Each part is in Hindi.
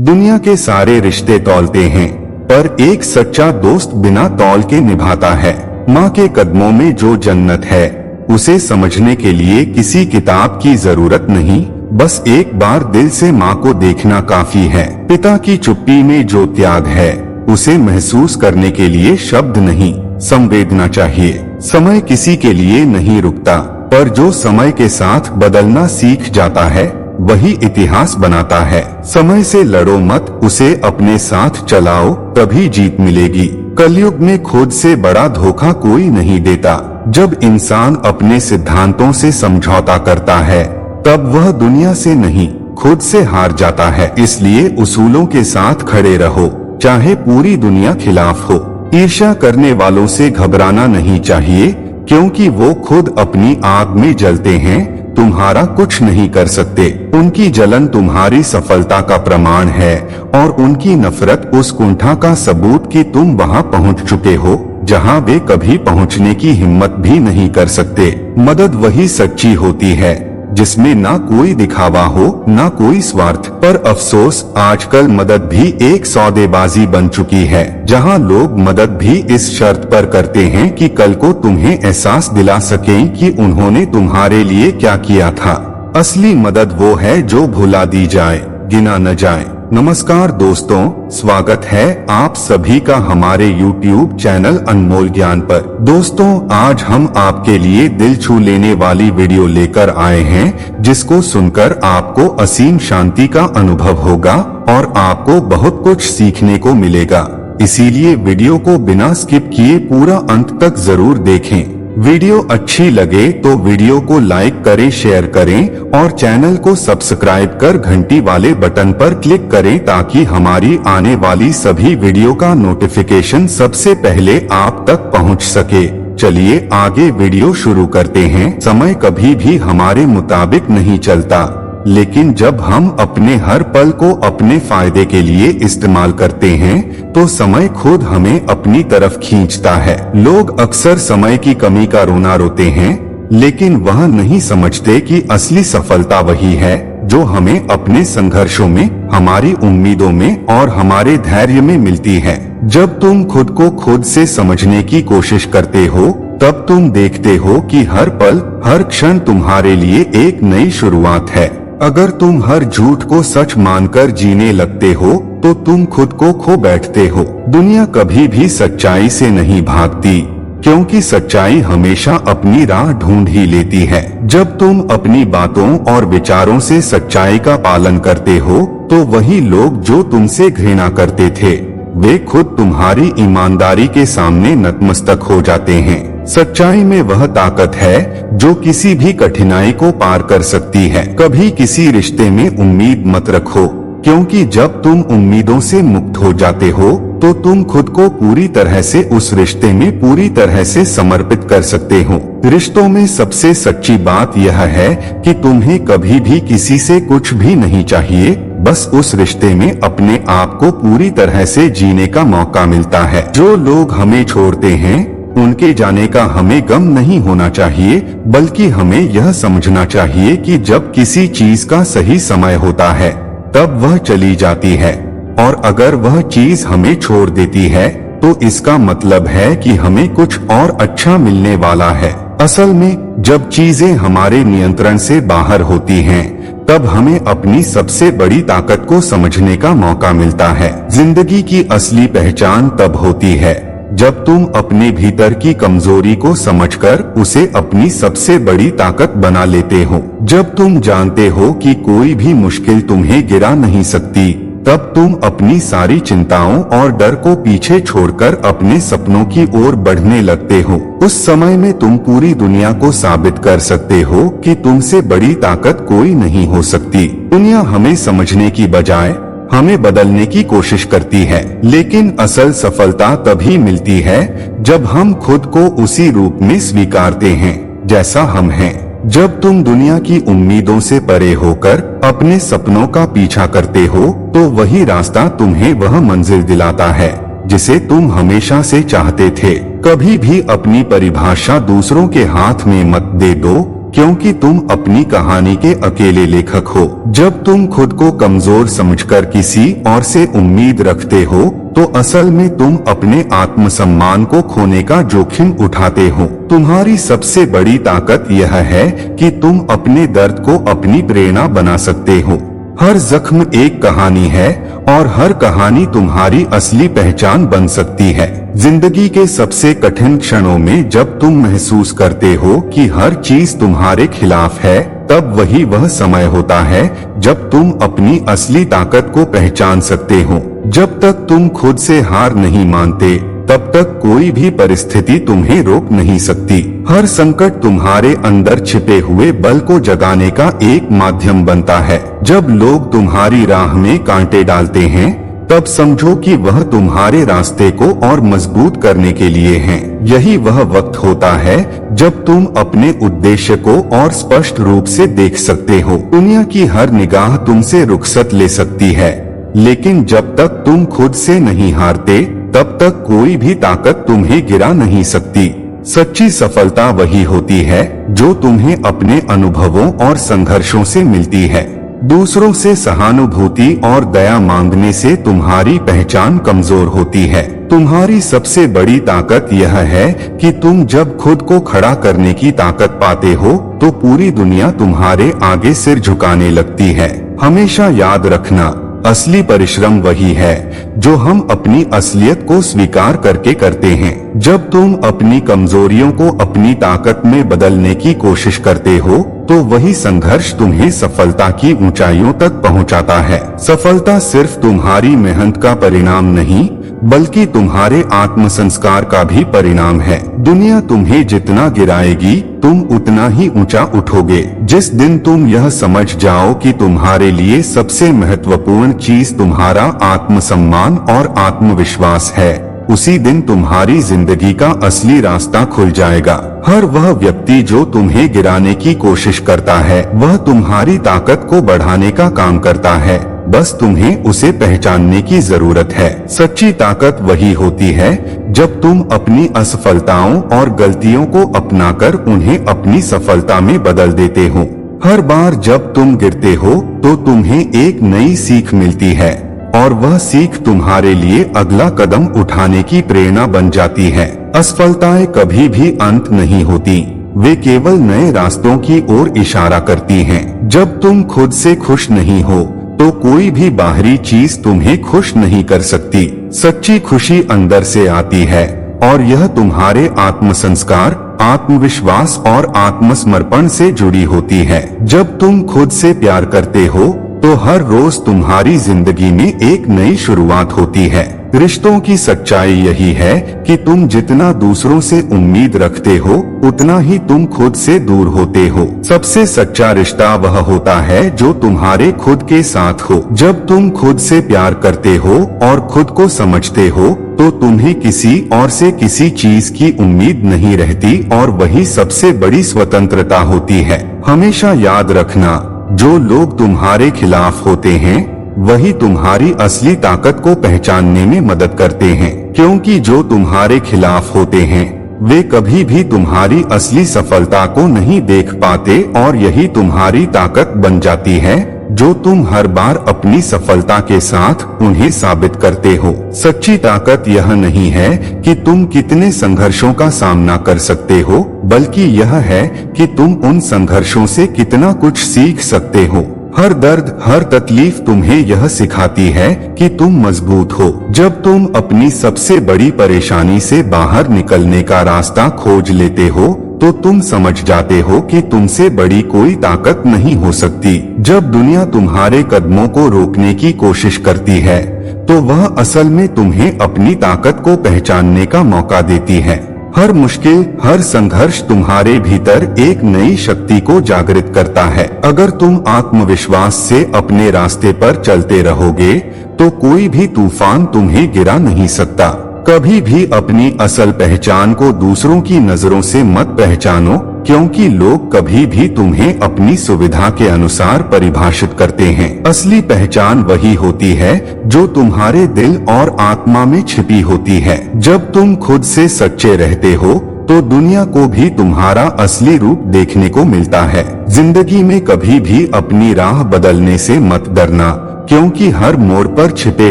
दुनिया के सारे रिश्ते तौलते हैं, पर एक सच्चा दोस्त बिना तौल के निभाता है। माँ के कदमों में जो जन्नत है, उसे समझने के लिए किसी किताब की जरूरत नहीं, बस एक बार दिल से माँ को देखना काफी है। पिता की चुप्पी में जो त्याग है, उसे महसूस करने के लिए शब्द नहीं, संवेदना चाहिए। समय किसी के लिए नहीं रुकता, पर जो समय के साथ बदलना सीख जाता है, वही इतिहास बनाता है। समय से लड़ो मत, उसे अपने साथ चलाओ, तभी जीत मिलेगी। कलयुग में खुद से बड़ा धोखा कोई नहीं देता। जब इंसान अपने सिद्धांतों से समझौता करता है, तब वह दुनिया से नहीं, खुद से हार जाता है। इसलिए उसूलों के साथ खड़े रहो, चाहे पूरी दुनिया खिलाफ हो। ईर्ष्या करने वालों से घबराना नहीं चाहिए, क्योंकि वो खुद अपनी आग में जलते हैं, तुम्हारा कुछ नहीं कर सकते। उनकी जलन तुम्हारी सफलता का प्रमाण है, और उनकी नफरत उस कुंठा का सबूत कि तुम वहां पहुंच चुके हो जहां वे कभी पहुंचने की हिम्मत भी नहीं कर सकते। मदद वही सच्ची होती है जिसमें ना कोई दिखावा हो, ना कोई स्वार्थ। पर अफसोस, आजकल मदद भी एक सौदेबाजी बन चुकी है, जहां लोग मदद भी इस शर्त पर करते हैं कि कल को तुम्हें एहसास दिला सकें कि उन्होंने तुम्हारे लिए क्या किया था। असली मदद वो है जो भुला दी जाए, गिना न जाए। नमस्कार दोस्तों, स्वागत है आप सभी का हमारे YouTube चैनल अनमोल ज्ञान पर। दोस्तों, आज हम आपके लिए दिल छू लेने वाली वीडियो लेकर आए हैं, जिसको सुनकर आपको असीम शांति का अनुभव होगा और आपको बहुत कुछ सीखने को मिलेगा। इसीलिए वीडियो को बिना स्किप किए पूरा अंत तक जरूर देखें। वीडियो अच्छी लगे तो वीडियो को लाइक करें, शेयर करें और चैनल को सब्सक्राइब कर घंटी वाले बटन पर क्लिक करें, ताकि हमारी आने वाली सभी वीडियो का नोटिफिकेशन सबसे पहले आप तक पहुंच सके। चलिए आगे वीडियो शुरू करते हैं। समय कभी भी हमारे मुताबिक नहीं चलता, लेकिन जब हम अपने हर पल को अपने फायदे के लिए इस्तेमाल करते हैं, तो समय खुद हमें अपनी तरफ खींचता है। लोग अक्सर समय की कमी का रोना रोते हैं, लेकिन वह नहीं समझते कि असली सफलता वही है जो हमें अपने संघर्षों में, हमारी उम्मीदों में और हमारे धैर्य में मिलती है। जब तुम खुद को खुद से समझने की कोशिश करते हो, तब तुम देखते हो कि हर पल, हर क्षण तुम्हारे लिए एक नई शुरुआत है। अगर तुम हर झूठ को सच मानकर जीने लगते हो, तो तुम खुद को खो बैठते हो। दुनिया कभी भी सच्चाई से नहीं भागती, क्योंकि सच्चाई हमेशा अपनी राह ढूंढ ही लेती है। जब तुम अपनी बातों और विचारों से सच्चाई का पालन करते हो, तो वही लोग जो तुमसे घृणा करते थे, वे खुद तुम्हारी ईमानदारी के सामने नतमस्तक हो जाते हैं। सच्चाई में वह ताकत है जो किसी भी कठिनाई को पार कर सकती है। कभी किसी रिश्ते में उम्मीद मत रखो, क्योंकि जब तुम उम्मीदों से मुक्त हो जाते हो, तो तुम खुद को पूरी तरह से उस रिश्ते में पूरी तरह से समर्पित कर सकते हो। रिश्तों में सबसे सच्ची बात यह है कि तुम्हें कभी भी किसी से कुछ भी नहीं चाहिए, बस उस रिश्ते में अपने आप को पूरी तरह से जीने का मौका मिलता है। जो लोग हमें छोड़ते हैं, उनके जाने का हमें गम नहीं होना चाहिए, बल्कि हमें यह समझना चाहिए कि जब किसी चीज का सही समय होता है, तब वह चली जाती है, और अगर वह चीज हमें छोड़ देती है, तो इसका मतलब है कि हमें कुछ और अच्छा मिलने वाला है। असल में जब चीजें हमारे नियंत्रण से बाहर होती हैं, तब हमें अपनी सबसे बड़ी ताकत को समझने का मौका मिलता है। जिंदगी की असली पहचान तब होती है जब तुम अपने भीतर की कमजोरी को समझकर उसे अपनी सबसे बड़ी ताकत बना लेते हो। जब तुम जानते हो कि कोई भी मुश्किल तुम्हें गिरा नहीं सकती, तब तुम अपनी सारी चिंताओं और डर को पीछे छोड़कर अपने सपनों की ओर बढ़ने लगते हो। उस समय में तुम पूरी दुनिया को साबित कर सकते हो कि तुमसे बड़ी ताकत कोई नहीं हो सकती। दुनिया हमें समझने की बजाय हमें बदलने की कोशिश करती है, लेकिन असल सफलता तभी मिलती है जब हम खुद को उसी रूप में स्वीकारते हैं जैसा हम हैं। जब तुम दुनिया की उम्मीदों से परे होकर अपने सपनों का पीछा करते हो, तो वही रास्ता तुम्हें वह मंजिल दिलाता है जिसे तुम हमेशा से चाहते थे। कभी भी अपनी परिभाषा दूसरों के हाथ में मत दे दो, क्योंकि तुम अपनी कहानी के अकेले लेखक हो। जब तुम खुद को कमजोर समझकर किसी और से उम्मीद रखते हो तो असल में तुम अपने आत्मसम्मान को खोने का जोखिम उठाते हो। तुम्हारी सबसे बड़ी ताकत यह है कि तुम अपने दर्द को अपनी प्रेरणा बना सकते हो। हर जख्म एक कहानी है और हर कहानी तुम्हारी असली पहचान बन सकती है। जिंदगी के सबसे कठिन क्षणों में जब तुम महसूस करते हो कि हर चीज तुम्हारे खिलाफ है, तब वही वह समय होता है जब तुम अपनी असली ताकत को पहचान सकते हो। जब तक तुम खुद से हार नहीं मानते, तब तक कोई भी परिस्थिति तुम्हें रोक नहीं सकती। हर संकट तुम्हारे अंदर छिपे हुए बल को जगाने का एक माध्यम बनता है। जब लोग तुम्हारी राह में कांटे डालते हैं, तब समझो कि वह तुम्हारे रास्ते को और मजबूत करने के लिए हैं। यही वह वक्त होता है जब तुम अपने उद्देश्य को और स्पष्ट रूप से देख सकते हो। दुनिया की हर निगाह तुमसे रुखसत ले सकती है, लेकिन जब तक तुम खुद से नहीं हारते, तब तक कोई भी ताकत तुम्हें गिरा नहीं सकती। सच्ची सफलता वही होती है जो तुम्हें अपने अनुभवों और संघर्षों से मिलती है। दूसरों से सहानुभूति और दया मांगने से तुम्हारी पहचान कमजोर होती है। तुम्हारी सबसे बड़ी ताकत यह है कि तुम जब खुद को खड़ा करने की ताकत पाते हो तो पूरी दुनिया तुम्हारे आगे सिर झुकाने लगती है। हमेशा याद रखना, असली परिश्रम वही है जो हम अपनी असलियत को स्वीकार करके करते हैं। जब तुम अपनी कमजोरियों को अपनी ताकत में बदलने की कोशिश करते हो तो वही संघर्ष तुम्हें सफलता की ऊंचाइयों तक पहुंचाता है। सफलता सिर्फ तुम्हारी मेहनत का परिणाम नहीं, बल्कि तुम्हारे आत्म संस्कार का भी परिणाम है। दुनिया तुम्हें जितना गिराएगी, तुम उतना ही ऊंचा उठोगे। जिस दिन तुम यह समझ जाओ कि तुम्हारे लिए सबसे महत्वपूर्ण चीज तुम्हारा आत्मसम्मान और आत्मविश्वास है, उसी दिन तुम्हारी जिंदगी का असली रास्ता खुल जाएगा। हर वह व्यक्ति जो तुम्हें गिराने की कोशिश करता है, वह तुम्हारी ताकत को बढ़ाने का काम करता है। बस तुम्हें उसे पहचानने की जरूरत है। सच्ची ताकत वही होती है जब तुम अपनी असफलताओं और गलतियों को अपनाकर उन्हें अपनी सफलता में बदल देते हो। हर बार जब तुम गिरते हो तो तुम्हें एक नई सीख मिलती है और वह सीख तुम्हारे लिए अगला कदम उठाने की प्रेरणा बन जाती है। असफलताएं कभी भी अंत नहीं होती, वे केवल नए रास्तों की ओर इशारा करती हैं। जब तुम खुद से खुश नहीं हो तो कोई भी बाहरी चीज तुम्हें खुश नहीं कर सकती। सच्ची खुशी अंदर से आती है और यह तुम्हारे आत्म संस्कार, आत्मविश्वास और आत्मसमर्पण से जुड़ी होती है। जब तुम खुद से प्यार करते हो तो हर रोज तुम्हारी जिंदगी में एक नई शुरुआत होती है। रिश्तों की सच्चाई यही है कि तुम जितना दूसरों से उम्मीद रखते हो, उतना ही तुम खुद से दूर होते हो। सबसे सच्चा रिश्ता वह होता है जो तुम्हारे खुद के साथ हो। जब तुम खुद से प्यार करते हो और खुद को समझते हो तो तुम्हें किसी और से किसी चीज की उम्मीद नहीं रहती और वही सबसे बड़ी स्वतंत्रता होती है। हमेशा याद रखना, जो लोग तुम्हारे खिलाफ होते हैं वही तुम्हारी असली ताकत को पहचानने में मदद करते हैं, क्योंकि जो तुम्हारे खिलाफ होते हैं वे कभी भी तुम्हारी असली सफलता को नहीं देख पाते और यही तुम्हारी ताकत बन जाती है जो तुम हर बार अपनी सफलता के साथ उन्हें साबित करते हो। सच्ची ताकत यह नहीं है कि तुम कितने संघर्षों का सामना कर सकते हो, बल्कि यह है कि तुम उन संघर्षों से कितना कुछ सीख सकते हो। हर दर्द, हर तकलीफ तुम्हें यह सिखाती है कि तुम मजबूत हो। जब तुम अपनी सबसे बड़ी परेशानी से बाहर निकलने का रास्ता खोज लेते हो तो तुम समझ जाते हो कि तुमसे बड़ी कोई ताकत नहीं हो सकती। जब दुनिया तुम्हारे कदमों को रोकने की कोशिश करती है तो वह असल में तुम्हें अपनी ताकत को पहचानने का मौका देती है। हर मुश्किल, हर संघर्ष तुम्हारे भीतर एक नई शक्ति को जागृत करता है। अगर तुम आत्मविश्वास से अपने रास्ते पर चलते रहोगे तो कोई भी तूफान तुम्हें गिरा नहीं सकता। कभी भी अपनी असल पहचान को दूसरों की नजरों से मत पहचानो, क्योंकि लोग कभी भी तुम्हें अपनी सुविधा के अनुसार परिभाषित करते हैं। असली पहचान वही होती है जो तुम्हारे दिल और आत्मा में छिपी होती है। जब तुम खुद से सच्चे रहते हो तो दुनिया को भी तुम्हारा असली रूप देखने को मिलता है। जिंदगी में कभी भी अपनी राह बदलने से मत डरना, क्योंकि हर मोड़ पर छिपे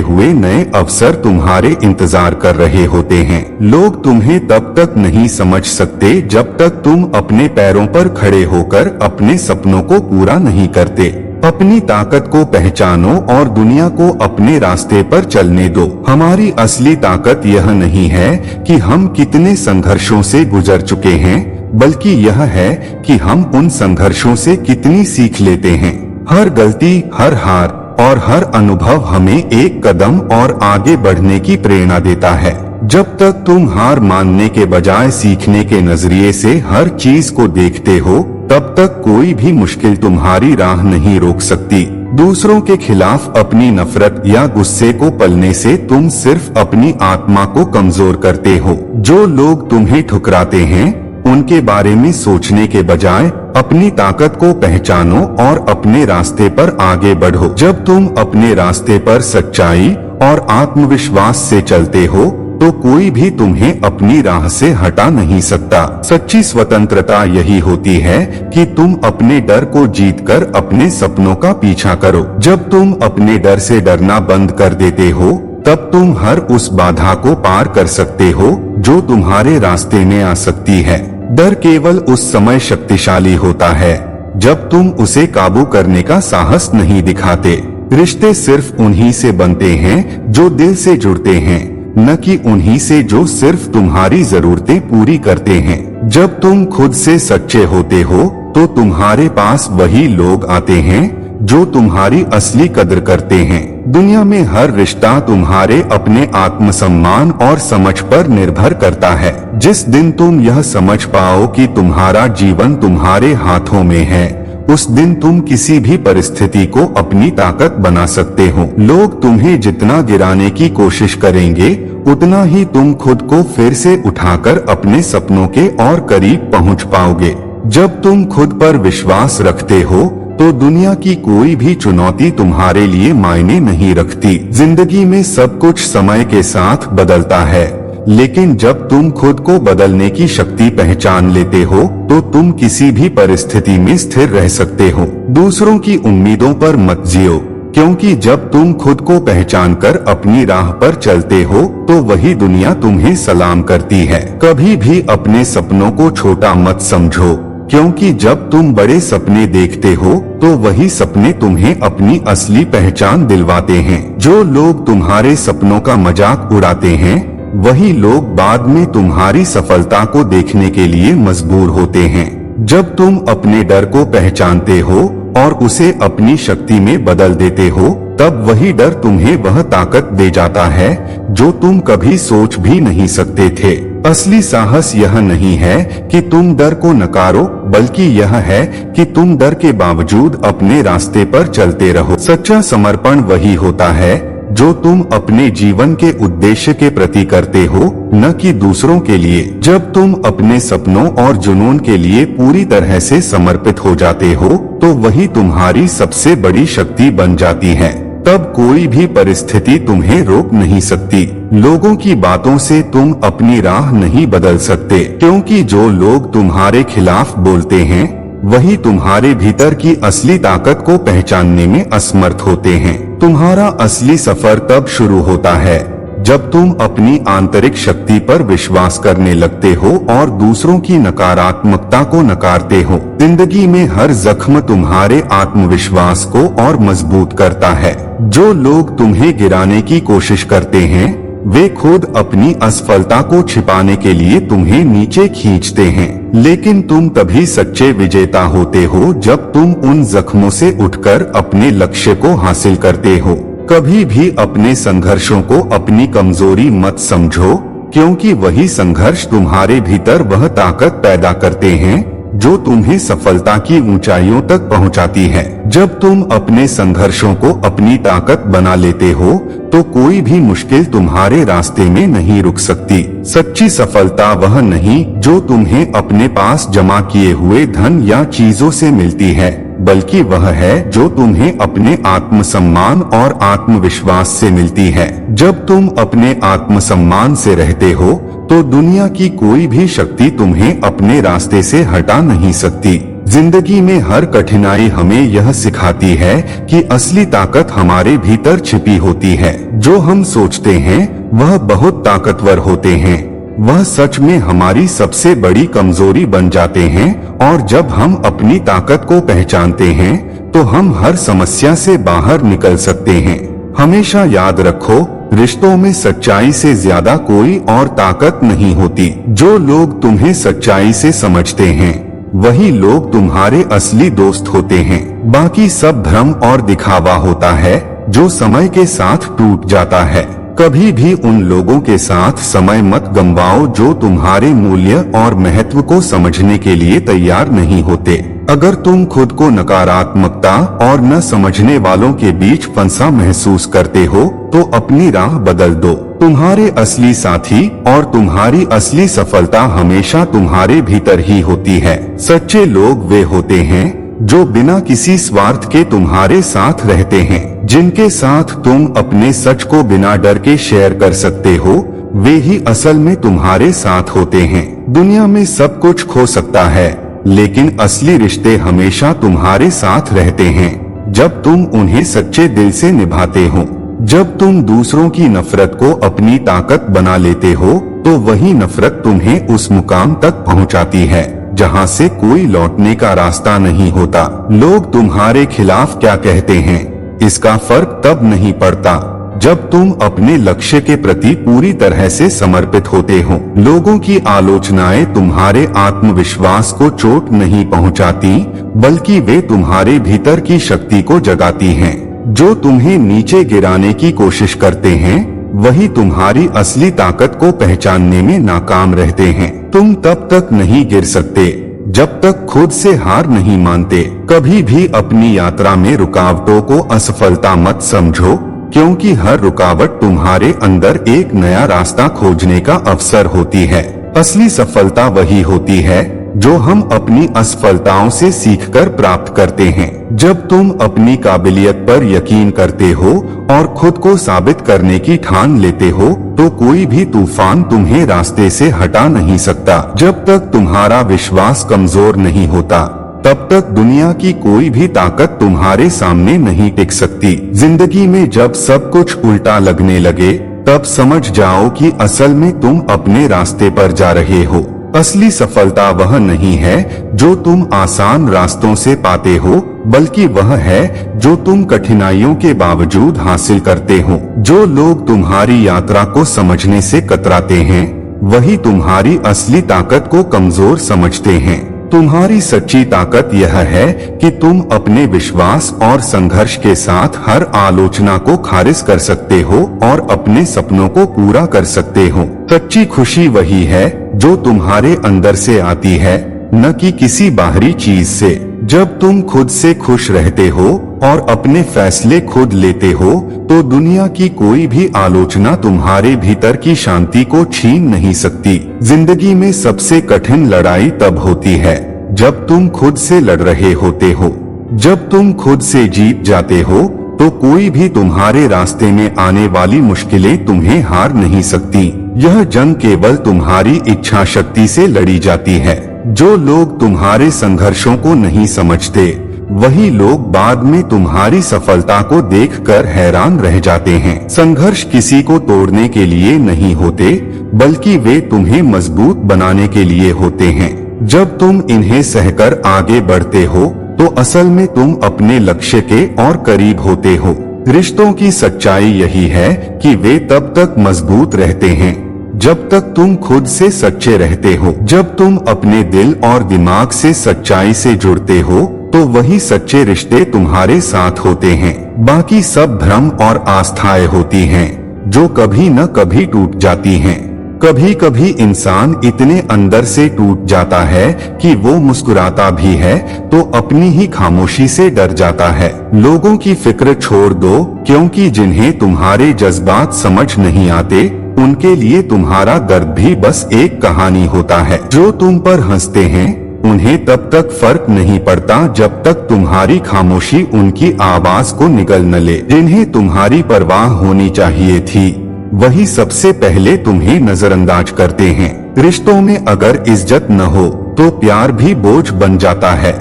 हुए नए अवसर तुम्हारे इंतजार कर रहे होते हैं। लोग तुम्हें तब तक नहीं समझ सकते जब तक तुम अपने पैरों पर खड़े होकर अपने सपनों को पूरा नहीं करते। अपनी ताकत को पहचानो और दुनिया को अपने रास्ते पर चलने दो। हमारी असली ताकत यह नहीं है कि हम कितने संघर्षों से गुजर चुके हैं, बल्कि यह है कि हम उन संघर्षों से कितनी सीख लेते हैं। हर गलती, हर हार और हर अनुभव हमें एक कदम और आगे बढ़ने की प्रेरणा देता है। जब तक तुम हार मानने के बजाय सीखने के नजरिए से हर चीज को देखते हो, तब तक कोई भी मुश्किल तुम्हारी राह नहीं रोक सकती। दूसरों के खिलाफ अपनी नफरत या गुस्से को पलने से तुम सिर्फ अपनी आत्मा को कमजोर करते हो। जो लोग तुम्हें ठुकराते हैं, उनके बारे में सोचने के बजाय अपनी ताकत को पहचानो और अपने रास्ते पर आगे बढ़ो। जब तुम अपने रास्ते पर सच्चाई और आत्मविश्वास से चलते हो, तो कोई भी तुम्हें अपनी राह से हटा नहीं सकता। सच्ची स्वतंत्रता यही होती है कि तुम अपने डर को जीतकर अपने सपनों का पीछा करो। जब तुम अपने डर से डरना बंद कर देते हो, तब तुम हर उस बाधा को पार कर सकते हो जो तुम्हारे रास्ते में आ सकती है। डर केवल उस समय शक्तिशाली होता है जब तुम उसे काबू करने का साहस नहीं दिखाते। रिश्ते सिर्फ उन्हीं से बनते हैं जो दिल से जुड़ते हैं, न कि उन्हीं से जो सिर्फ तुम्हारी जरूरतें पूरी करते हैं। जब तुम खुद से सच्चे होते हो, तो तुम्हारे पास वही लोग आते हैं जो तुम्हारी असली कदर करते हैं। दुनिया में हर रिश्ता तुम्हारे अपने आत्मसम्मान और समझ पर निर्भर करता है। जिस दिन तुम यह समझ पाओ कि तुम्हारा जीवन तुम्हारे हाथों में है, उस दिन तुम किसी भी परिस्थिति को अपनी ताकत बना सकते हो। लोग तुम्हें जितना गिराने की कोशिश करेंगे, उतना ही तुम खुद को फिर से उठाकर अपने सपनों के और करीब पहुंच पाओगे। जब तुम खुद पर विश्वास रखते हो, तो दुनिया की कोई भी चुनौती तुम्हारे लिए मायने नहीं रखती। जिंदगी में सब कुछ समय के साथ बदलता है, लेकिन जब तुम खुद को बदलने की शक्ति पहचान लेते हो, तो तुम किसी भी परिस्थिति में स्थिर रह सकते हो। दूसरों की उम्मीदों पर मत जियो, क्योंकि जब तुम खुद को पहचान कर अपनी राह पर चलते हो, तो वही दुनिया तुम्हें सलाम करती है। कभी भी अपने सपनों को छोटा मत समझो, क्योंकि जब तुम बड़े सपने देखते हो, तो वही सपने तुम्हें अपनी असली पहचान दिलवाते हैं। जो लोग तुम्हारे सपनों का मजाक उड़ाते हैं, वही लोग बाद में तुम्हारी सफलता को देखने के लिए मजबूर होते हैं। जब तुम अपने डर को पहचानते हो और उसे अपनी शक्ति में बदल देते हो, तब वही डर तुम्हें वह ताकत दे जाता है जो तुम कभी सोच भी नहीं सकते थे। असली साहस यह नहीं है कि तुम डर को नकारो, बल्कि यह है कि तुम डर के बावजूद अपने रास्ते पर चलते रहो। सच्चा समर्पण वही होता है जो तुम अपने जीवन के उद्देश्य के प्रति करते हो, न कि दूसरों के लिए। जब तुम अपने सपनों और जुनून के लिए पूरी तरह से समर्पित हो जाते हो, तो वही तुम्हारी सबसे बड़ी शक्ति बन जाती है। तब कोई भी परिस्थिति तुम्हें रोक नहीं सकती। लोगों की बातों से तुम अपनी राह नहीं बदल सकते, क्योंकि जो लोग तुम्हारे खिलाफ बोलते हैं, वही तुम्हारे भीतर की असली ताकत को पहचानने में असमर्थ होते हैं। तुम्हारा असली सफर तब शुरू होता है जब तुम अपनी आंतरिक शक्ति पर विश्वास करने लगते हो और दूसरों की नकारात्मकता को नकारते हो। जिंदगी में हर जख्म तुम्हारे आत्मविश्वास को और मजबूत करता है। जो लोग तुम्हें गिराने की कोशिश करते हैं, वे खुद अपनी असफलता को छिपाने के लिए तुम्हें नीचे खींचते हैं। लेकिन तुम तभी सच्चे विजेता होते हो जब तुम उन जख्मों से उठकर अपने लक्ष्य को हासिल करते हो। कभी भी अपने संघर्षों को अपनी कमजोरी मत समझो, क्योंकि वही संघर्ष तुम्हारे भीतर वह ताकत पैदा करते हैं जो तुम्हें सफलता की ऊंचाइयों तक पहुंचाती है। जब तुम अपने संघर्षों को अपनी ताकत बना लेते हो, तो कोई भी मुश्किल तुम्हारे रास्ते में नहीं रुक सकती। सच्ची सफलता वह नहीं जो तुम्हें अपने पास जमा किए हुए धन या चीजों से मिलती है, बल्कि वह है जो तुम्हें अपने आत्मसम्मान और आत्मविश्वास से मिलती है। जब तुम अपने आत्मसम्मान से रहते हो तो दुनिया की कोई भी शक्ति तुम्हें अपने रास्ते से हटा नहीं सकती। जिंदगी में हर कठिनाई हमें यह सिखाती है कि असली ताकत हमारे भीतर छिपी होती है। जो हम सोचते हैं वह बहुत ताकतवर होते हैं, वह सच में हमारी सबसे बड़ी कमजोरी बन जाते हैं। और जब हम अपनी ताकत को पहचानते हैं तो हम हर समस्या से बाहर निकल सकते हैं। हमेशा याद रखो, रिश्तों में सच्चाई से ज्यादा कोई और ताकत नहीं होती। जो लोग तुम्हें सच्चाई से समझते हैं वही लोग तुम्हारे असली दोस्त होते हैं। बाकी सब भ्रम और दिखावा होता है जो समय के साथ टूट जाता है। कभी भी उन लोगों के साथ समय मत गंवाओ जो तुम्हारे मूल्य और महत्व को समझने के लिए तैयार नहीं होते। अगर तुम खुद को नकारात्मकता और न समझने वालों के बीच फंसा महसूस करते हो तो अपनी राह बदल दो। तुम्हारे असली साथी और तुम्हारी असली सफलता हमेशा तुम्हारे भीतर ही होती है। सच्चे लोग वे होते हैं जो बिना किसी स्वार्थ के तुम्हारे साथ रहते हैं, जिनके साथ तुम अपने सच को बिना डर के शेयर कर सकते हो। वे ही असल में तुम्हारे साथ होते हैं। दुनिया में सब कुछ खो सकता है लेकिन असली रिश्ते हमेशा तुम्हारे साथ रहते हैं जब तुम उन्हें सच्चे दिल से निभाते हो। जब तुम दूसरों की नफरत को अपनी ताकत बना लेते हो तो वही नफरत तुम्हें उस मुकाम तक पहुंचाती है जहां से कोई लौटने का रास्ता नहीं होता। लोग तुम्हारे खिलाफ क्या कहते हैं इसका फर्क तब नहीं पड़ता जब तुम अपने लक्ष्य के प्रति पूरी तरह से समर्पित होते हो। लोगों की आलोचनाएं तुम्हारे आत्मविश्वास को चोट नहीं पहुंचाती, बल्कि वे तुम्हारे भीतर की शक्ति को जगाती हैं। जो तुम्हें नीचे गिराने की कोशिश करते हैं वही तुम्हारी असली ताकत को पहचानने में नाकाम रहते हैं। तुम तब तक नहीं गिर सकते जब तक खुद से हार नहीं मानते। कभी भी अपनी यात्रा में रुकावटों को असफलता मत समझो, क्योंकि हर रुकावट तुम्हारे अंदर एक नया रास्ता खोजने का अवसर होती है। असली सफलता वही होती है जो हम अपनी असफलताओं से सीखकर प्राप्त करते हैं। जब तुम अपनी काबिलियत पर यकीन करते हो और खुद को साबित करने की ठान लेते हो तो कोई भी तूफान तुम्हें रास्ते से हटा नहीं सकता। जब तक तुम्हारा विश्वास कमजोर नहीं होता तब तक दुनिया की कोई भी ताकत तुम्हारे सामने नहीं टिक सकती। जिंदगी में जब सब कुछ उल्टा लगने लगे तब समझ जाओ कि असल में तुम अपने रास्ते पर जा रहे हो। असली सफलता वह नहीं है जो तुम आसान रास्तों से पाते हो, बल्कि वह है जो तुम कठिनाइयों के बावजूद हासिल करते हो। जो लोग तुम्हारी यात्रा को समझने से कतराते हैं वही तुम्हारी असली ताकत को कमजोर समझते हैं। तुम्हारी सच्ची ताकत यह है कि तुम अपने विश्वास और संघर्ष के साथ हर आलोचना को खारिज कर सकते हो और अपने सपनों को पूरा कर सकते हो। सच्ची खुशी वही है जो तुम्हारे अंदर से आती है, न कि किसी बाहरी चीज से। जब तुम खुद से खुश रहते हो और अपने फैसले खुद लेते हो तो दुनिया की कोई भी आलोचना तुम्हारे भीतर की शांति को छीन नहीं सकती। जिंदगी में सबसे कठिन लड़ाई तब होती है जब तुम खुद से लड़ रहे होते हो। जब तुम खुद से जीत जाते हो तो कोई भी तुम्हारे रास्ते में आने वाली मुश्किलें तुम्हें हार नहीं सकती। यह जंग केवल तुम्हारी इच्छा शक्ति से लड़ी जाती है। जो लोग तुम्हारे संघर्षों को नहीं समझते वही लोग बाद में तुम्हारी सफलता को देखकर हैरान रह जाते हैं। संघर्ष किसी को तोड़ने के लिए नहीं होते, बल्कि वे तुम्हें मजबूत बनाने के लिए होते हैं। जब तुम इन्हें सहकर आगे बढ़ते हो तो असल में तुम अपने लक्ष्य के और करीब होते हो। रिश्तों की सच्चाई यही है कि वे तब तक मजबूत रहते हैं जब तक तुम खुद से सच्चे रहते हो। जब तुम अपने दिल और दिमाग से सच्चाई से जुड़ते हो तो वही सच्चे रिश्ते तुम्हारे साथ होते हैं। बाकी सब भ्रम और आस्थाएं होती हैं जो कभी न कभी टूट जाती हैं। कभी कभी इंसान इतने अंदर से टूट जाता है कि वो मुस्कुराता भी है तो अपनी ही खामोशी से डर जाता है। लोगों की फिक्र छोड़ दो, क्योंकि जिन्हें तुम्हारे जज्बात समझ नहीं आते उनके लिए तुम्हारा दर्द भी बस एक कहानी होता है। जो तुम पर हंसते हैं उन्हें तब तक फर्क नहीं पड़ता जब तक तुम्हारी खामोशी उनकी आवाज को निगल न ले। जिन्हें तुम्हारी परवाह होनी चाहिए थी वही सबसे पहले तुम्हें नजरअंदाज करते हैं। रिश्तों में अगर इज्जत न हो तो प्यार भी बोझ बन जाता है।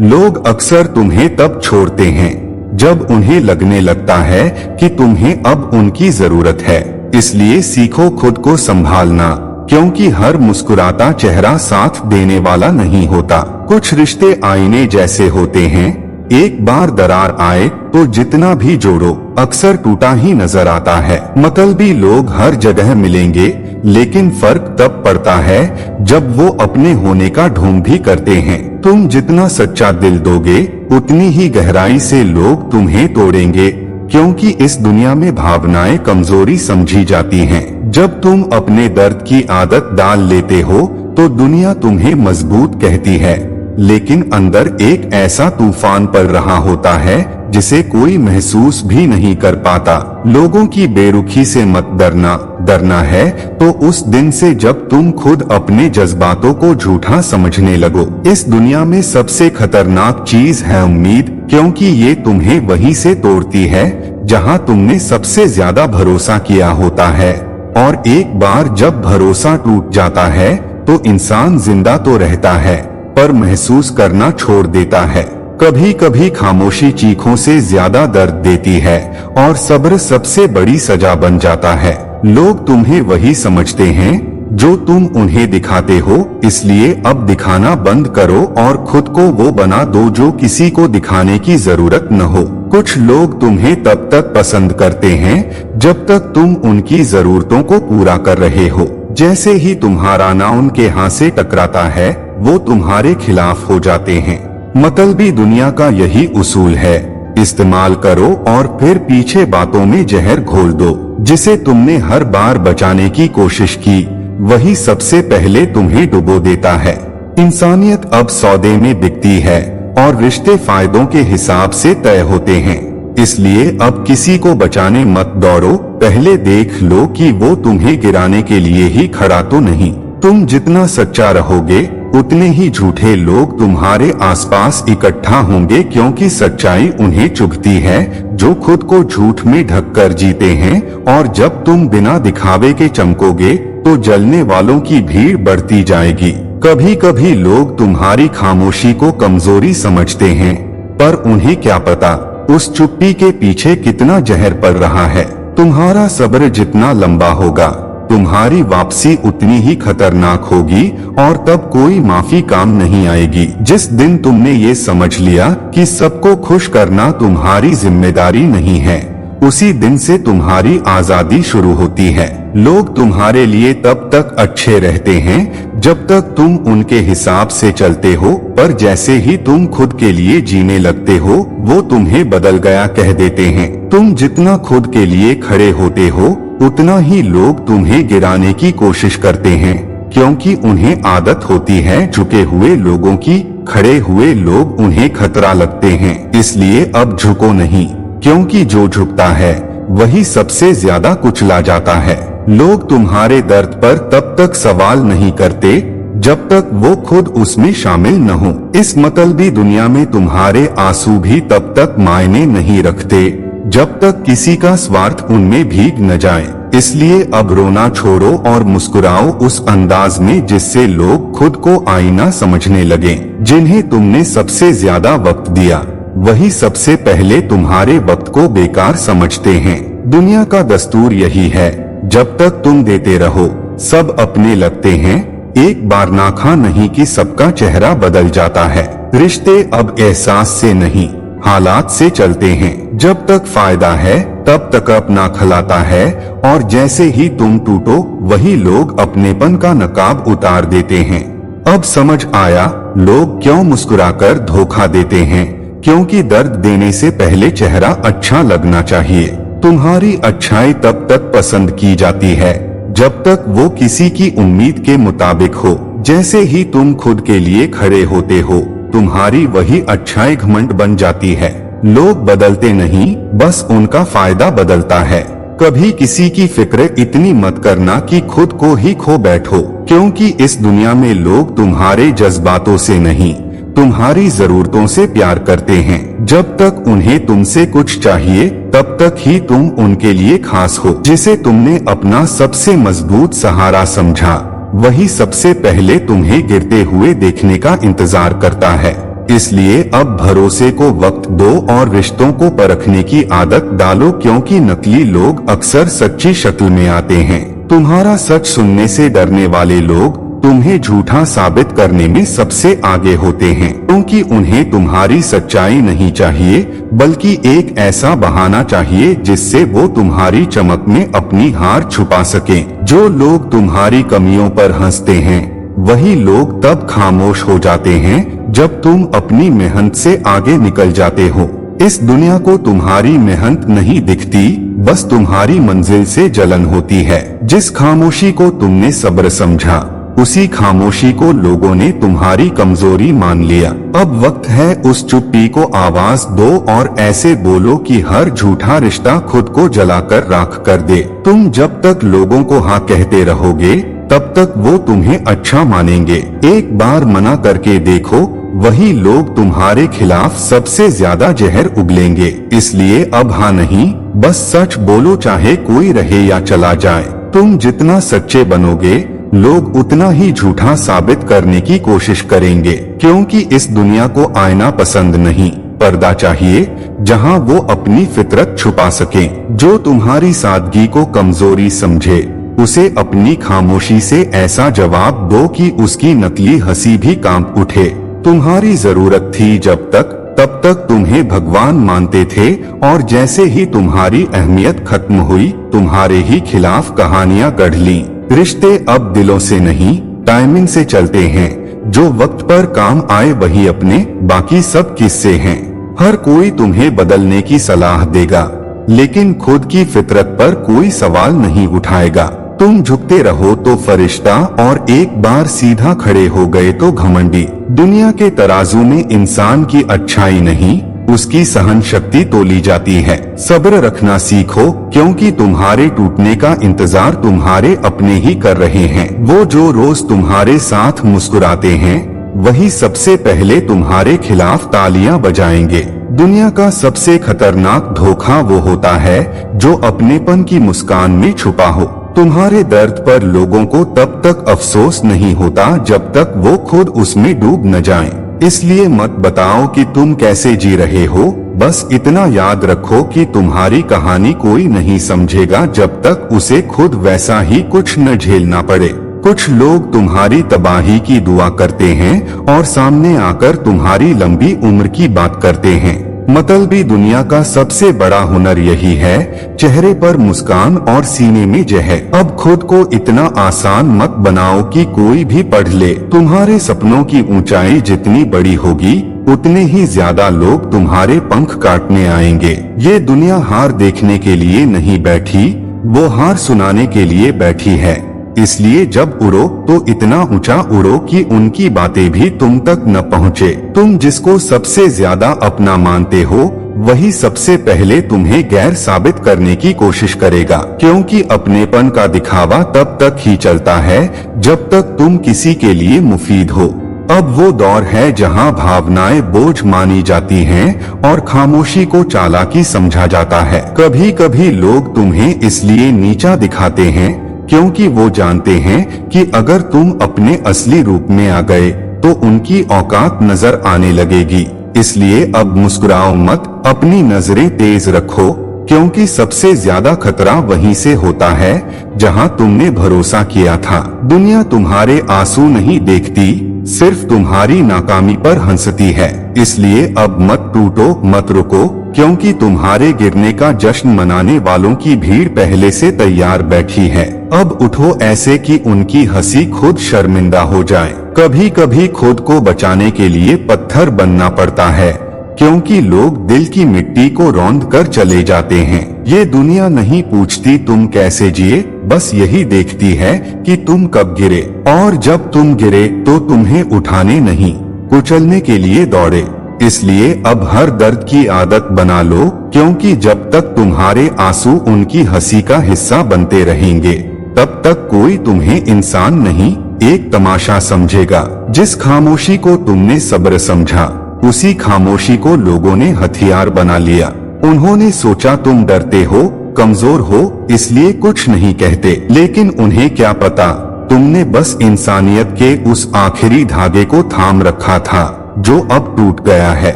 लोग अक्सर तुम्हें तब छोड़ते हैं जब उन्हें लगने लगता है कि तुम्हें अब उनकी जरूरत है। इसलिए सीखो खुद को संभालना, क्योंकि हर मुस्कुराता चेहरा साथ देने वाला नहीं होता। कुछ रिश्ते आईने जैसे होते हैं, एक बार दरार आए तो जितना भी जोड़ो अक्सर टूटा ही नजर आता है। मतलबी लोग हर जगह मिलेंगे, लेकिन फर्क तब पड़ता है जब वो अपने होने का ढोंग भी करते हैं। तुम जितना सच्चा दिल दोगे उतनी ही गहराई से लोग तुम्हें तोड़ेंगे, क्योंकि इस दुनिया में भावनाएं कमजोरी समझी जाती हैं। जब तुम अपने दर्द की आदत डाल लेते हो तो दुनिया तुम्हें मजबूत कहती है, लेकिन अंदर एक ऐसा तूफान पल रहा होता है जिसे कोई महसूस भी नहीं कर पाता। लोगों की बेरुखी से मत डरना, डरना है तो उस दिन से जब तुम खुद अपने जज्बातों को झूठा समझने लगो। इस दुनिया में सबसे खतरनाक चीज है उम्मीद, क्योंकि ये तुम्हें वहीं से तोड़ती है जहां तुमने सबसे ज्यादा भरोसा किया होता है। और एक बार जब भरोसा टूट जाता है तो इंसान जिंदा तो रहता है पर महसूस करना छोड़ देता है। कभी कभी खामोशी चीखों से ज्यादा दर्द देती है और सब्र सबसे बड़ी सजा बन जाता है। लोग तुम्हें वही समझते हैं जो तुम उन्हें दिखाते हो, इसलिए अब दिखाना बंद करो और खुद को वो बना दो जो किसी को दिखाने की जरूरत न हो। कुछ लोग तुम्हें तब तक पसंद करते हैं जब तक तुम उनकी जरूरतों को पूरा कर रहे हो। जैसे ही तुम्हारा नाम उनके हाथ से टकराता है वो तुम्हारे खिलाफ हो जाते हैं। मतलबी दुनिया का यही उसूल है, इस्तेमाल करो और फिर पीछे बातों में जहर घोल दो। जिसे तुमने हर बार बचाने की कोशिश की वही सबसे पहले तुम्हें डुबो देता है। इंसानियत अब सौदे में बिकती है और रिश्ते फायदों के हिसाब से तय होते हैं। इसलिए अब किसी को बचाने मत दौड़ो, पहले देख लो कि वो तुम्हें गिराने के लिए ही खड़ा तो नहीं। तुम जितना सच्चा रहोगे उतने ही झूठे लोग तुम्हारे आसपास इकट्ठा होंगे, क्योंकि सच्चाई उन्हें चुभती है जो खुद को झूठ में ढककर जीते हैं। और जब तुम बिना दिखावे के चमकोगे तो जलने वालों की भीड़ बढ़ती जाएगी। कभी कभी लोग तुम्हारी खामोशी को कमजोरी समझते हैं, पर उन्हें क्या पता उस चुप्पी के पीछे कितना जहर पड़ रहा है। तुम्हारा सब्र जितना लंबा होगा तुम्हारी वापसी उतनी ही खतरनाक होगी, और तब कोई माफी काम नहीं आएगी। जिस दिन तुमने ये समझ लिया कि सबको खुश करना तुम्हारी जिम्मेदारी नहीं है, उसी दिन से तुम्हारी आजादी शुरू होती है। लोग तुम्हारे लिए तब तक अच्छे रहते हैं जब तक तुम उनके हिसाब से चलते हो, पर जैसे ही तुम खुद के लिए जीने लगते हो वो तुम्हें बदल गया कह देते हैं। तुम जितना खुद के लिए खड़े होते हो उतना ही लोग तुम्हें गिराने की कोशिश करते हैं, क्योंकि उन्हें आदत होती है झुके हुए लोगों की। खड़े हुए लोग उन्हें खतरा लगते हैं, इसलिए अब झुको नहीं, क्योंकि जो झुकता है वही सबसे ज्यादा कुचला जाता है। लोग तुम्हारे दर्द पर तब तक सवाल नहीं करते जब तक वो खुद उसमें शामिल न हो। इस मतलबी दुनिया में तुम्हारे आंसू भी तब तक मायने नहीं रखते जब तक किसी का स्वार्थ उनमें भीग न जाए। इसलिए अब रोना छोड़ो और मुस्कुराओ उस अंदाज में जिससे लोग खुद को आईना समझने लगे। जिन्हें तुमने सबसे ज्यादा वक्त दिया वही सबसे पहले तुम्हारे वक्त को बेकार समझते हैं। दुनिया का दस्तूर यही है, जब तक तुम देते रहो सब अपने लगते हैं। एक बार नाखा नहीं कि सबका चेहरा बदल जाता है। रिश्ते अब एहसास से नहीं हालात से चलते हैं। जब तक फायदा है तब तक अपना खिलाता है, और जैसे ही तुम टूटो वही लोग अपनेपन का नकाब उतार देते हैं। अब समझ आया लोग क्यों मुस्कुराकर धोखा देते हैं, क्योंकि दर्द देने से पहले चेहरा अच्छा लगना चाहिए। तुम्हारी अच्छाई तब तक पसंद की जाती है जब तक वो किसी की उम्मीद के मुताबिक हो। जैसे ही तुम खुद के लिए खड़े होते हो तुम्हारी वही अच्छाई घमंड बन जाती है। लोग बदलते नहीं, बस उनका फायदा बदलता है। कभी किसी की फिक्र इतनी मत करना कि खुद को ही खो बैठो, क्योंकि इस दुनिया में लोग तुम्हारे जज्बातों से नहीं, तुम्हारी जरूरतों से प्यार करते हैं। जब तक उन्हें तुमसे कुछ चाहिए तब तक ही तुम उनके लिए खास हो। जिसे तुमने अपना सबसे मजबूत सहारा समझा, वही सबसे पहले तुम्हें गिरते हुए देखने का इंतजार करता है। इसलिए अब भरोसे को वक्त दो और रिश्तों को परखने की आदत डालो, क्योंकि नकली लोग अक्सर सच्ची शक्ल में आते हैं। तुम्हारा सच सुनने से डरने वाले लोग तुम्हें झूठा साबित करने में सबसे आगे होते हैं, क्योंकि उन्हें तुम्हारी सच्चाई नहीं चाहिए, बल्कि एक ऐसा बहाना चाहिए जिससे वो तुम्हारी चमक में अपनी हार छुपा सकें। जो लोग तुम्हारी कमियों पर हंसते हैं, वही लोग तब खामोश हो जाते हैं जब तुम अपनी मेहनत से आगे निकल जाते हो। इस दुनिया को तुम्हारी मेहनत नहीं दिखती, बस तुम्हारी मंजिल से जलन होती है। जिस खामोशी को तुमने सब्र समझा, उसी खामोशी को लोगों ने तुम्हारी कमजोरी मान लिया। अब वक्त है उस चुप्पी को आवाज दो और ऐसे बोलो कि हर झूठा रिश्ता खुद को जलाकर राख कर दे। तुम जब तक लोगों को हाँ कहते रहोगे, तब तक वो तुम्हें अच्छा मानेंगे। एक बार मना करके देखो, वही लोग तुम्हारे खिलाफ सबसे ज्यादा जहर उगलेंगे। इसलिए अब हाँ नहीं, बस सच बोलो, चाहे कोई रहे या चला जाए। तुम जितना सच्चे बनोगे, लोग उतना ही झूठा साबित करने की कोशिश करेंगे, क्योंकि इस दुनिया को आईना पसंद नहीं, पर्दा चाहिए जहां वो अपनी फितरत छुपा सके। जो तुम्हारी सादगी को कमजोरी समझे, उसे अपनी खामोशी से ऐसा जवाब दो कि उसकी नकली हंसी भी कांप उठे। तुम्हारी जरूरत थी जब तक, तब तक तुम्हें भगवान मानते थे, और जैसे ही तुम्हारी अहमियत खत्म हुई, तुम्हारे ही खिलाफ कहानियां गढ़ ली। रिश्ते अब दिलों से नहीं, टाइमिंग से चलते हैं। जो वक्त पर काम आए वही अपने, बाकी सब किस्से हैं। हर कोई तुम्हें बदलने की सलाह देगा, लेकिन खुद की फितरत पर कोई सवाल नहीं उठाएगा। तुम झुकते रहो तो फरिश्ता, और एक बार सीधा खड़े हो गए तो घमंडी। दुनिया के तराजू में इंसान की अच्छाई नहीं, उसकी सहन शक्ति तोली जाती है। सब्र रखना सीखो, क्योंकि तुम्हारे टूटने का इंतजार तुम्हारे अपने ही कर रहे हैं। वो जो रोज तुम्हारे साथ मुस्कुराते हैं, वही सबसे पहले तुम्हारे खिलाफ तालियां बजाएंगे। दुनिया का सबसे खतरनाक धोखा वो होता है जो अपनेपन की मुस्कान में छुपा हो। तुम्हारे दर्द पर लोगों को तब तक अफसोस नहीं होता जब तक वो खुद उसमें डूब न जाएं। इसलिए मत बताओ कि तुम कैसे जी रहे हो, बस इतना याद रखो कि तुम्हारी कहानी कोई नहीं समझेगा जब तक उसे खुद वैसा ही कुछ न झेलना पड़े। कुछ लोग तुम्हारी तबाही की दुआ करते हैं और सामने आकर तुम्हारी लंबी उम्र की बात करते हैं। मतलबी दुनिया का सबसे बड़ा हुनर यही है, चेहरे पर मुस्कान और सीने में जहर। अब खुद को इतना आसान मत बनाओ कि कोई भी पढ़ ले। तुम्हारे सपनों की ऊंचाई जितनी बड़ी होगी, उतने ही ज्यादा लोग तुम्हारे पंख काटने आएंगे। ये दुनिया हार देखने के लिए नहीं बैठी, वो हार सुनाने के लिए बैठी है। इसलिए जब उड़ो तो इतना ऊंचा उड़ो कि उनकी बातें भी तुम तक न पहुँचे। तुम जिसको सबसे ज्यादा अपना मानते हो, वही सबसे पहले तुम्हें गैर साबित करने की कोशिश करेगा, क्योंकि अपनेपन का दिखावा तब तक ही चलता है जब तक तुम किसी के लिए मुफीद हो। अब वो दौर है जहां भावनाएं बोझ मानी जाती हैं और खामोशी को चालाकी समझा जाता है। कभी कभी लोग तुम्हें इसलिए नीचा दिखाते हैं क्योंकि वो जानते हैं कि अगर तुम अपने असली रूप में आ गए तो उनकी औकात नजर आने लगेगी। इसलिए अब मुस्कुराओ मत, अपनी नजरें तेज रखो, क्योंकि सबसे ज्यादा खतरा वहीं से होता है जहां तुमने भरोसा किया था। दुनिया तुम्हारे आंसू नहीं देखती, सिर्फ तुम्हारी नाकामी पर हंसती है। इसलिए अब मत टूटो, मत रुको, क्योंकि तुम्हारे गिरने का जश्न मनाने वालों की भीड़ पहले से तैयार बैठी है। अब उठो ऐसे कि उनकी हंसी खुद शर्मिंदा हो जाए। कभी कभी खुद को बचाने के लिए पत्थर बनना पड़ता है, क्योंकि लोग दिल की मिट्टी को रौंद कर चले जाते हैं। ये दुनिया नहीं पूछती तुम कैसे जिए, बस यही देखती है कि तुम कब गिरे, और जब तुम गिरे तो तुम्हें उठाने नहीं, कुचलने के लिए दौड़े। इसलिए अब हर दर्द की आदत बना लो, क्योंकि जब तक तुम्हारे आंसू उनकी हंसी का हिस्सा बनते रहेंगे तब तक कोई तुम्हें इंसान नहीं, एक तमाशा समझेगा। जिस खामोशी को तुमने सब्र समझा, उसी खामोशी को लोगों ने हथियार बना लिया। उन्होंने सोचा तुम डरते हो, कमजोर हो, इसलिए कुछ नहीं कहते, लेकिन उन्हें क्या पता तुमने बस इंसानियत के उस आखिरी धागे को थाम रखा था जो अब टूट गया है।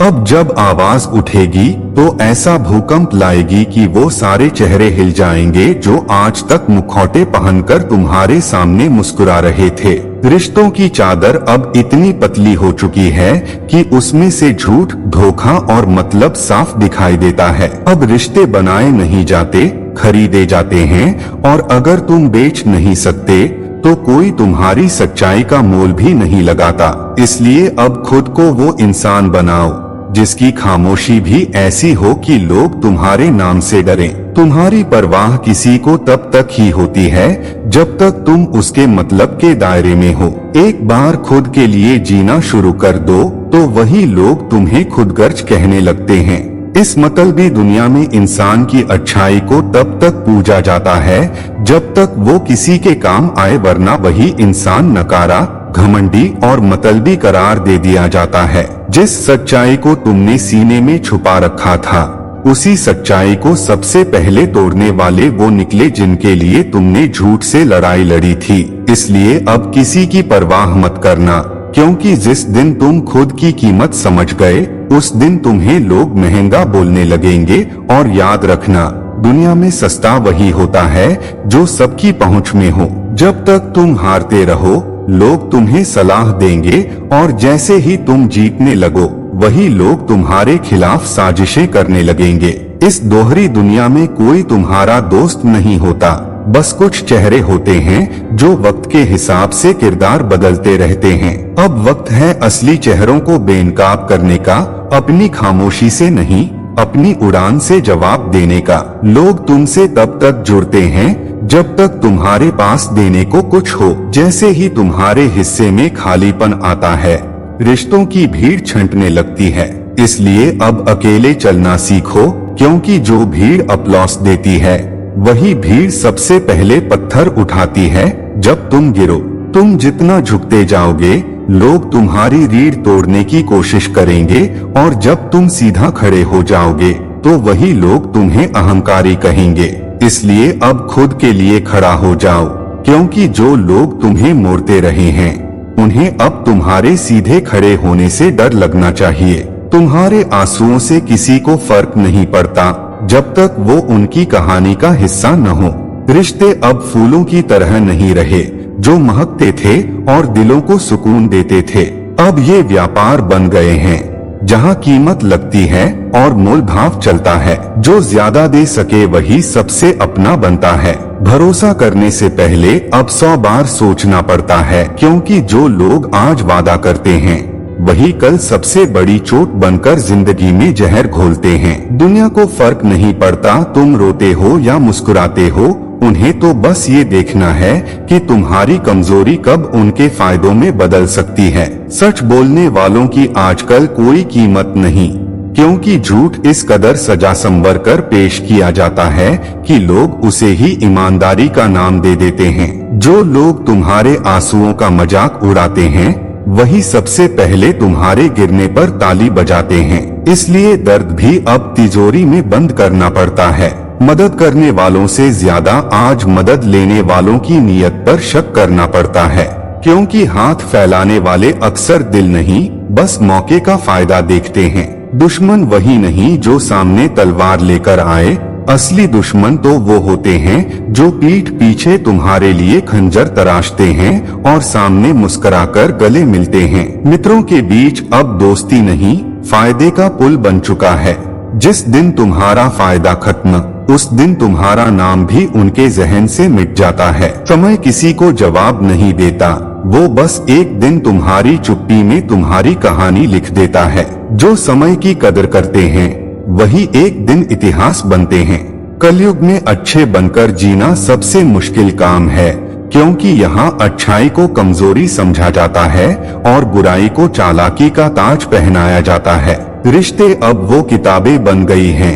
अब जब आवाज उठेगी तो ऐसा भूकंप लाएगी कि वो सारे चेहरे हिल जाएंगे जो आज तक मुखौटे पहनकर तुम्हारे सामने मुस्कुरा रहे थे। रिश्तों की चादर अब इतनी पतली हो चुकी है कि उसमें से झूठ, धोखा और मतलब साफ दिखाई देता है। अब रिश्ते बनाए नहीं जाते, खरीदे जाते हैं, और अगर तुम बेच नहीं सकते तो कोई तुम्हारी सच्चाई का मोल भी नहीं लगाता। इसलिए अब खुद को वो इंसान बनाओ जिसकी खामोशी भी ऐसी हो कि लोग तुम्हारे नाम से डरें। तुम्हारी परवाह किसी को तब तक ही होती है जब तक तुम उसके मतलब के दायरे में हो। एक बार खुद के लिए जीना शुरू कर दो तो वही लोग तुम्हें खुदगर्ज कहने लगते हैं। इस मतलबी दुनिया में इंसान की अच्छाई को तब तक पूजा जाता है जब तक वो किसी के काम आए, वरना वही इंसान नकारा, घमंडी और मतलबी करार दे दिया जाता है। जिस सच्चाई को तुमने सीने में छुपा रखा था, उसी सच्चाई को सबसे पहले तोड़ने वाले वो निकले जिनके लिए तुमने झूठ से लड़ाई लड़ी थी। इसलिए अब किसी की परवाह मत करना, क्योंकि जिस दिन तुम खुद की कीमत समझ गए उस दिन तुम्हें लोग महंगा बोलने लगेंगे। और याद रखना, दुनिया में सस्ता वही होता है जो सबकी पहुंच में हो। जब तक तुम हारते रहो लोग तुम्हें सलाह देंगे, और जैसे ही तुम जीतने लगो वही लोग तुम्हारे खिलाफ साजिशें करने लगेंगे। इस दोहरी दुनिया में कोई तुम्हारा दोस्त नहीं होता, बस कुछ चेहरे होते हैं जो वक्त के हिसाब से किरदार बदलते रहते हैं। अब वक्त है असली चेहरों को बेनकाब करने का, अपनी खामोशी से नहीं अपनी उड़ान से जवाब देने का। लोग तुमसे तब तक जुड़ते हैं जब तक तुम्हारे पास देने को कुछ हो। जैसे ही तुम्हारे हिस्से में खालीपन आता है, रिश्तों की भीड़ छंटने लगती है। इसलिए अब अकेले चलना सीखो, क्योंकि जो भीड़ अपलॉस देती है वही भीड़ सबसे पहले पत्थर उठाती है जब तुम गिरो। तुम जितना झुकते जाओगे लोग तुम्हारी रीढ़ तोड़ने की कोशिश करेंगे, और जब तुम सीधा खड़े हो जाओगे तो वही लोग तुम्हें अहंकारी कहेंगे। इसलिए अब खुद के लिए खड़ा हो जाओ, क्योंकि जो लोग तुम्हें मोड़ते रहे हैं उन्हें अब तुम्हारे सीधे खड़े होने से डर लगना चाहिए। तुम्हारे आंसुओं से किसी को फर्क नहीं पड़ता जब तक वो उनकी कहानी का हिस्सा न हो। रिश्ते अब फूलों की तरह नहीं रहे जो महकते थे और दिलों को सुकून देते थे। अब ये व्यापार बन गए हैं जहाँ कीमत लगती है और मोल भाव चलता है। जो ज्यादा दे सके वही सबसे अपना बनता है। भरोसा करने से पहले अब 100 बार सोचना पड़ता है, क्योंकि जो लोग आज वादा करते हैं वही कल सबसे बड़ी चोट बनकर जिंदगी में जहर घोलते हैं। दुनिया को फर्क नहीं पड़ता तुम रोते हो या मुस्कुराते हो, उन्हें तो बस ये देखना है कि तुम्हारी कमजोरी कब उनके फायदों में बदल सकती है। सच बोलने वालों की आजकल कोई कीमत नहीं, क्योंकि झूठ इस कदर सजा संवर कर पेश किया जाता है कि लोग उसे ही ईमानदारी का नाम दे देते हैं। जो लोग तुम्हारे आंसुओं का मजाक उड़ाते हैं वही सबसे पहले तुम्हारे गिरने पर ताली बजाते हैं। इसलिए दर्द भी अब तिजोरी में बंद करना पड़ता है। मदद करने वालों से ज्यादा आज मदद लेने वालों की नीयत पर शक करना पड़ता है, क्योंकि हाथ फैलाने वाले अक्सर दिल नहीं बस मौके का फायदा देखते हैं। दुश्मन वही नहीं जो सामने तलवार लेकर आए, असली दुश्मन तो वो होते हैं जो पीठ पीछे तुम्हारे लिए खंजर तराशते हैं और सामने मुस्कुराकर गले मिलते हैं। मित्रों के बीच अब दोस्ती नहीं फायदे का पुल बन चुका है। जिस दिन तुम्हारा फायदा खत्म, उस दिन तुम्हारा नाम भी उनके जहन से मिट जाता है। समय किसी को जवाब नहीं देता, वो बस एक दिन तुम्हारी चुप्पी में तुम्हारी कहानी लिख देता है। जो समय की कदर करते हैं वही एक दिन इतिहास बनते हैं। कलयुग में अच्छे बनकर जीना सबसे मुश्किल काम है, क्योंकि यहाँ अच्छाई को कमजोरी समझा जाता है और बुराई को चालाकी का ताज पहनाया जाता है। रिश्ते अब वो किताबें बन गई हैं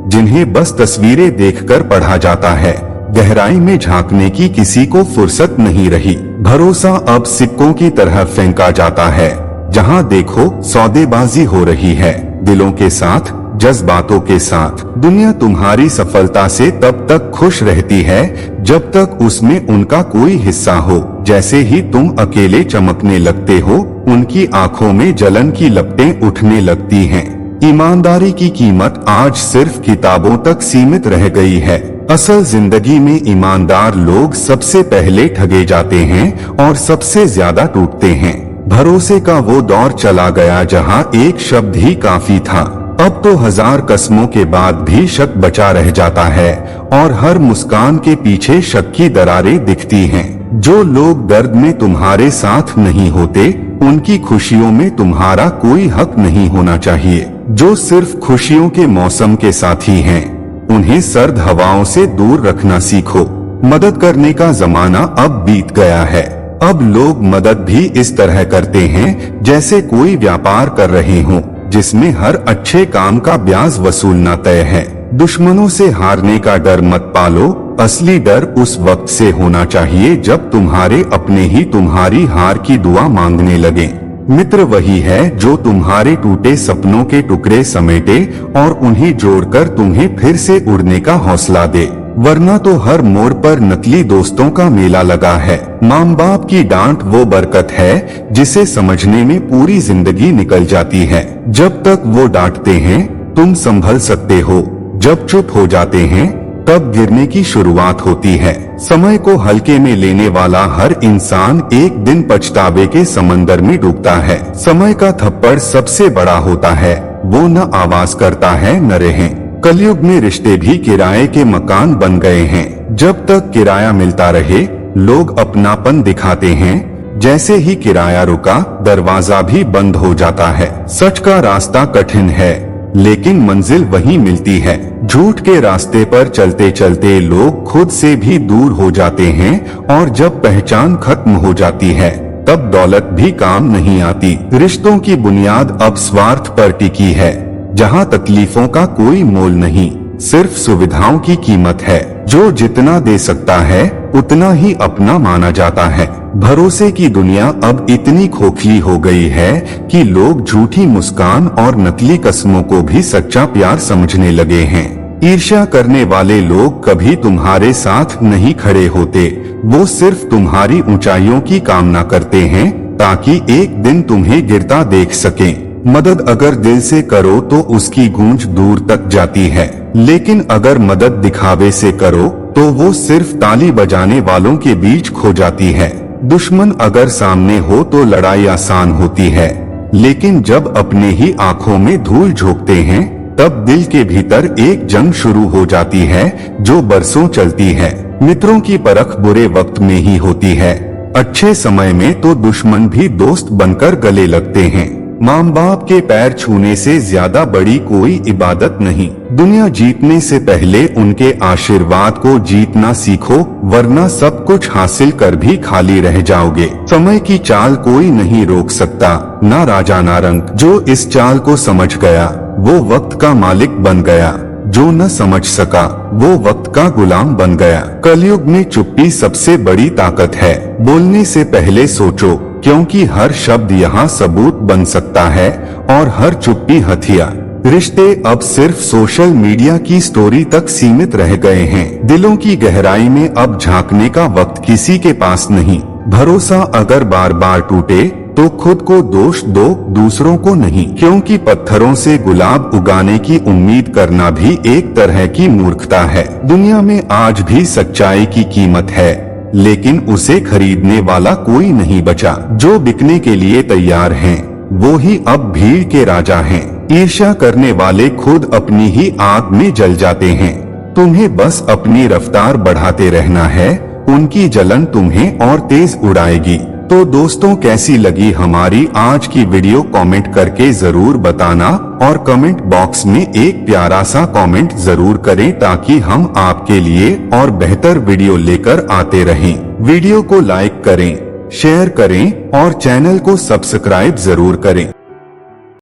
जिन्हें बस तस्वीरें देखकर पढ़ा जाता है। गहराई में झांकने की किसी को फुर्सत नहीं रही। भरोसा अब सिक्कों की तरह फेंका जाता है। जहाँ देखो सौदेबाजी हो रही है, दिलों के साथ, जज्बातों के साथ। दुनिया तुम्हारी सफलता से तब तक खुश रहती है जब तक उसमें उनका कोई हिस्सा हो। जैसे ही तुम अकेले चमकने लगते हो, उनकी आंखों में जलन की लपटें उठने लगती हैं। ईमानदारी की कीमत आज सिर्फ किताबों तक सीमित रह गई है। असल जिंदगी में ईमानदार लोग सबसे पहले ठगे जाते हैं और सबसे ज्यादा टूटते हैं। भरोसे का वो दौर चला गया जहां एक शब्द ही काफी था। अब तो 1000 कस्मों के बाद भी शक बचा रह जाता है और हर मुस्कान के पीछे शक की दरारें दिखती हैं। जो लोग दर्द में तुम्हारे साथ नहीं होते, उनकी खुशियों में तुम्हारा कोई हक नहीं होना चाहिए। जो सिर्फ खुशियों के मौसम के साथी हैं, उन्हें सर्द हवाओं से दूर रखना सीखो। मदद करने का जमाना अब बीत गया है। अब लोग मदद भी इस तरह करते हैं जैसे कोई व्यापार कर रहे हों, जिसमें हर अच्छे काम का ब्याज वसूलना तय है। दुश्मनों से हारने का डर मत पालो। असली डर उस वक्त से होना चाहिए जब तुम्हारे अपने ही तुम्हारी हार की दुआ मांगने लगे। मित्र वही है जो तुम्हारे टूटे सपनों के टुकड़े समेटे और उन्हें जोड़कर तुम्हें फिर से उड़ने का हौसला दे। वरना तो हर मोड़ पर नकली दोस्तों का मेला लगा है। माँ बाप की डांट वो बरकत है जिसे समझने में पूरी जिंदगी निकल जाती है। जब तक वो डांटते हैं तुम संभल सकते हो, जब चुप हो जाते हैं तब गिरने की शुरुआत होती है। समय को हल्के में लेने वाला हर इंसान एक दिन पछतावे के समंदर में डूबता है। समय का थप्पड़ सबसे बड़ा होता है, वो न आवाज करता है न रहें। कलयुग में रिश्ते भी किराए के मकान बन गए हैं। जब तक किराया मिलता रहे लोग अपनापन दिखाते हैं, जैसे ही किराया रुका दरवाजा भी बंद हो जाता है। सच का रास्ता कठिन है लेकिन मंजिल वहीं मिलती है। झूठ के रास्ते पर चलते चलते लोग खुद से भी दूर हो जाते हैं और जब पहचान खत्म हो जाती है तब दौलत भी काम नहीं आती। रिश्तों की बुनियाद अब स्वार्थ पर टिकी है, जहां तकलीफों का कोई मोल नहीं, सिर्फ सुविधाओं की कीमत है। जो जितना दे सकता है उतना ही अपना माना जाता है। भरोसे की दुनिया अब इतनी खोखली हो गई है कि लोग झूठी मुस्कान और नकली कस्मों को भी सच्चा प्यार समझने लगे हैं। ईर्ष्या करने वाले लोग कभी तुम्हारे साथ नहीं खड़े होते, वो सिर्फ तुम्हारी ऊंचाइयों की कामना करते हैं ताकि एक दिन तुम्हें गिरता देख सकें। मदद अगर दिल से करो तो उसकी गूंज दूर तक जाती है, लेकिन अगर मदद दिखावे से करो तो वो सिर्फ ताली बजाने वालों के बीच खो जाती है। दुश्मन अगर सामने हो तो लड़ाई आसान होती है, लेकिन जब अपने ही आंखों में धूल झोंकते हैं तब दिल के भीतर एक जंग शुरू हो जाती है जो बरसों चलती है। मित्रों की परख बुरे वक्त में ही होती है, अच्छे समय में तो दुश्मन भी दोस्त बनकर गले लगते हैं। माँ बाप के पैर छूने से ज्यादा बड़ी कोई इबादत नहीं। दुनिया जीतने से पहले उनके आशीर्वाद को जीतना सीखो, वरना सब कुछ हासिल कर भी खाली रह जाओगे। समय की चाल कोई नहीं रोक सकता, ना राजा ना रंक। जो इस चाल को समझ गया वो वक्त का मालिक बन गया, जो न समझ सका वो वक्त का गुलाम बन गया। कलयुग में चुप्पी सबसे बड़ी ताकत है। बोलने से पहले सोचो, क्योंकि हर शब्द यहाँ सबूत बन सकता है और हर चुप्पी हथियार। रिश्ते अब सिर्फ सोशल मीडिया की स्टोरी तक सीमित रह गए हैं। दिलों की गहराई में अब झांकने का वक्त किसी के पास नहीं। भरोसा अगर बार बार टूटे तो खुद को दोष दो, दूसरों को नहीं, क्योंकि पत्थरों से गुलाब उगाने की उम्मीद करना भी एक तरह की मूर्खता है। दुनिया में आज भी सच्चाई की कीमत है, लेकिन उसे खरीदने वाला कोई नहीं बचा। जो बिकने के लिए तैयार हैं, वो ही अब भीड़ के राजा हैं। ईर्ष्या करने वाले खुद अपनी ही आग में जल जाते हैं। तुम्हें बस अपनी रफ्तार बढ़ाते रहना है, उनकी जलन तुम्हें और तेज उड़ाएगी। तो दोस्तों, कैसी लगी हमारी आज की वीडियो कमेंट करके जरूर बताना और कमेंट बॉक्स में एक प्यारा सा कमेंट जरूर करें ताकि हम आपके लिए और बेहतर वीडियो लेकर आते रहें। वीडियो को लाइक करें, शेयर करें और चैनल को सब्सक्राइब जरूर करें।